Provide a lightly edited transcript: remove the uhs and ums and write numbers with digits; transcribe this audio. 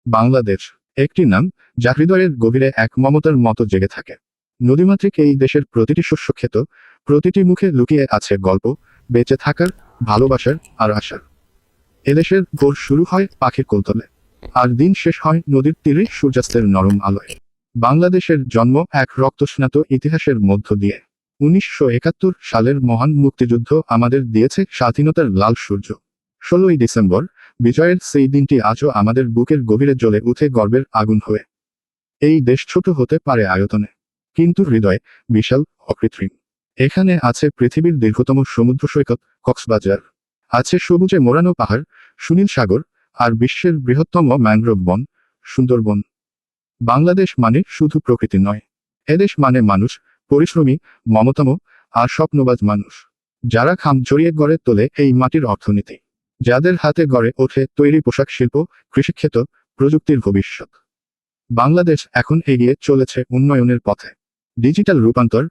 বাংলাদেশ একটি নাম যা হৃদয়ের গভীরে এক মমতার মতো জেগে থাকে। নদীমাতৃক এই দেশের প্রতিটি শস্যক্ষেত, প্রতিটি মুখে লুকিয়ে আছে গল্প, বেঁচে থাকার, ভালোবাসার আর আশার। এদেশের ভোর শুরু হয় পাখির কৌতূহলে, আর দিন শেষ হয় নদীর তীরে সূর্যাস্তের নরম আলোয়। বাংলাদেশের জন্ম এক রক্তস্নাত ইতিহাসের মধ্য দিয়ে। 1971 সালের মহান মুক্তিযুদ্ধ আমাদের দিয়েছে স্বাধীনতার লাল সূর্য। 16ই ডিসেম্বর, বিজয়ের সেই দিনটি আজও আমাদের বুকের গভীরে জ্বলে উঠে গর্বের আগুন হয়ে। এই দেশ ছোট হতে পারে আয়তনে, কিন্তু হৃদয়ে বিশাল, অকৃত্রিম। এখানে আছে পৃথিবীর দীর্ঘতম সমুদ্র সৈকত কক্সবাজার, আছে সবুজে মোড়ানো পাহাড়, সুনীল সাগর, আর বিশ্বের বৃহত্তম ম্যানগ্রোভ বন, সুন্দরবন। বাংলাদেশ মানে শুধু প্রকৃতি নয়, এদেশ মানে মানুষ, পরিশ্রমী, মমতাম আর স্বপ্নবাজ মানুষ, যারা খাম জড়িয়ে গড়ে তোলে এই মাটির অর্থনীতি, যাদের হাতে গড়ে ওঠে তৈরি পোশাক শিল্প, কৃষিক্ষেত্র, প্রযুক্তির ভবিষ্যৎ। বাংলাদেশ এখন এগিয়ে চলেছে উন্নয়নের পথে। ডিজিটাল রূপান্তর,